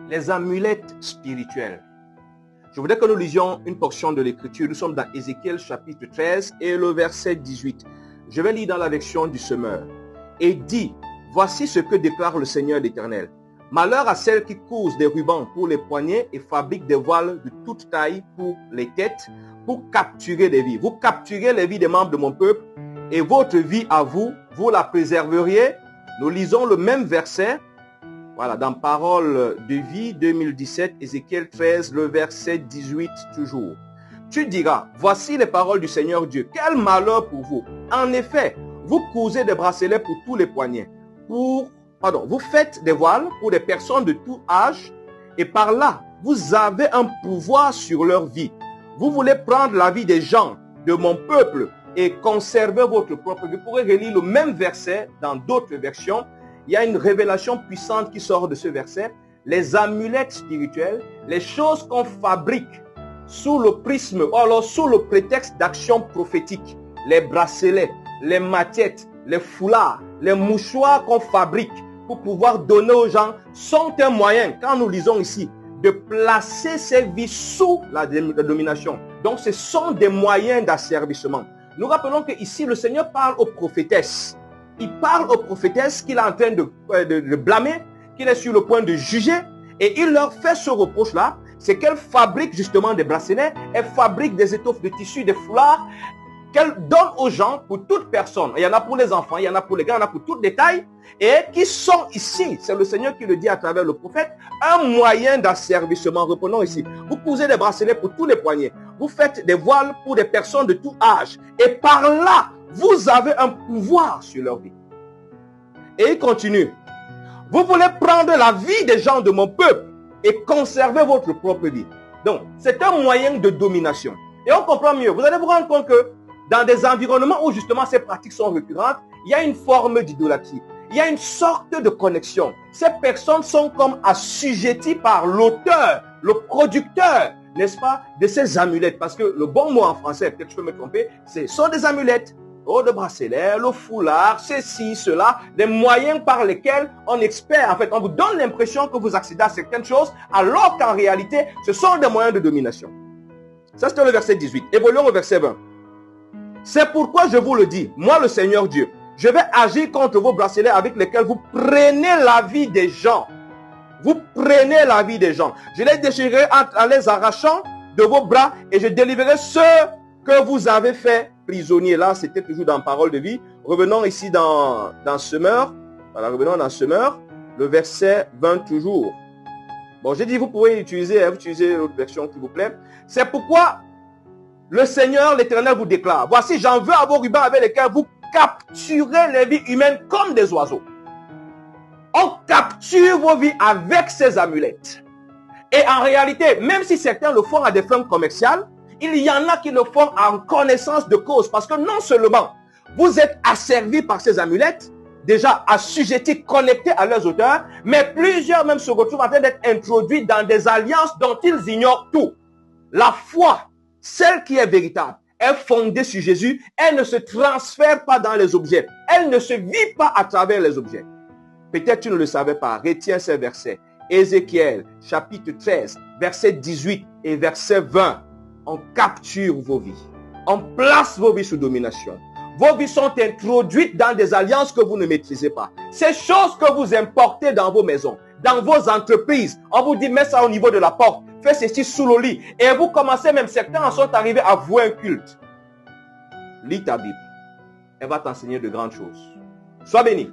les amulettes spirituelles. Je voudrais que nous lisions une portion de l'écriture. Nous sommes dans Ézéchiel chapitre 13 et le verset 18. Je vais lire dans la version du semeur. Et dit, voici ce que déclare le Seigneur l'Éternel. Malheur à celles qui cousent des rubans pour les poignets et fabriquent des voiles de toute taille pour les têtes, pour capturer des vies. Vous capturez les vies des membres de mon peuple et votre vie à vous, vous la préserveriez. Nous lisons le même verset. Voilà, dans Parole de vie 2017, Ézéchiel 13, le verset 18 toujours. Tu diras, voici les paroles du Seigneur Dieu. Quel malheur pour vous. En effet, vous cousez des bracelets pour tous les poignets. Vous faites des voiles pour des personnes de tout âge et par là, vous avez un pouvoir sur leur vie. Vous voulez prendre la vie des gens, de mon peuple et conserver votre propre vie. Vous pourrez relire le même verset dans d'autres versions. Il y a une révélation puissante qui sort de ce verset. Les amulettes spirituelles, les choses qu'on fabrique sous le prisme, ou alors sous le prétexte d'action prophétique, les bracelets, les maquettes, les foulards, les mouchoirs qu'on fabrique pour pouvoir donner aux gens sont un moyen, quand nous lisons ici, de placer ces vies sous la domination. Donc ce sont des moyens d'asservissement. Nous rappelons que ici le Seigneur parle aux prophétesses. Il parle aux prophétesses qu'il est en train de blâmer, qu'il est sur le point de juger, et il leur fait ce reproche-là, c'est qu'elles fabriquent justement des bracelets, elles fabriquent des étoffes de tissu, des foulards, qu'elles donnent aux gens pour toute personne. Il y en a pour les enfants, il y en a pour les grands, il y en a pour toutes les tailles, et qui sont ici, c'est le Seigneur qui le dit à travers le prophète, un moyen d'asservissement. Reprenons ici. Vous cousez des bracelets pour tous les poignets, vous faites des voiles pour des personnes de tout âge, et par là, vous avez un pouvoir sur leur vie. Et il continue. Vous voulez prendre la vie des gens de mon peuple et conserver votre propre vie. Donc, c'est un moyen de domination. Et on comprend mieux. Vous allez vous rendre compte que dans des environnements où justement ces pratiques sont récurrentes, il y a une forme d'idolâtrie. Il y a une sorte de connexion. Ces personnes sont comme assujetties par l'auteur, le producteur, n'est-ce pas, de ces amulettes. Parce que le bon mot en français, peut-être je peux me tromper, ce sont des amulettes. Oh, le bracelet, le foulard, ceci, cela, des moyens par lesquels on espère, en fait, on vous donne l'impression que vous accédez à certaines choses, alors qu'en réalité, ce sont des moyens de domination. Ça, c'était le verset 18. Évoluons au verset 20. C'est pourquoi je vous le dis, moi le Seigneur Dieu, je vais agir contre vos bracelets avec lesquels vous prenez la vie des gens. Vous prenez la vie des gens. Je les déchirerai en les arrachant de vos bras et je délivrerai ceux que vous avez fait prisonniers. Là, c'était toujours dans Parole de vie. Revenons ici dans Semeur. Voilà, revenons dans Semeur. Le verset 20 toujours. Bon, j'ai dit, vous pouvez utiliser l'autre version qui vous plaît. C'est pourquoi le Seigneur, l'Éternel, vous déclare, voici, j'en veux à vos rubans avec lesquels vous capturez les vies humaines comme des oiseaux. On capture vos vies avec ces amulettes. Et en réalité, même si certains le font à des fins commerciales, il y en a qui le font en connaissance de cause. Parce que non seulement vous êtes asservis par ces amulettes, déjà assujettis, connectés à leurs auteurs, mais plusieurs même se retrouvent en train d'être introduits dans des alliances dont ils ignorent tout. La foi, celle qui est véritable, est fondée sur Jésus. Elle ne se transfère pas dans les objets. Elle ne se vit pas à travers les objets. Peut-être tu ne le savais pas. Retiens ces versets. Ézéchiel, chapitre 13, verset 18 et verset 20. On capture vos vies. On place vos vies sous domination. Vos vies sont introduites dans des alliances que vous ne maîtrisez pas. Ces choses que vous importez dans vos maisons, dans vos entreprises, on vous dit, mets ça au niveau de la porte, fais ceci sous le lit. Et vous commencez, même certains en sont arrivés à vouer un culte. Lis ta Bible. Elle va t'enseigner de grandes choses. Sois béni.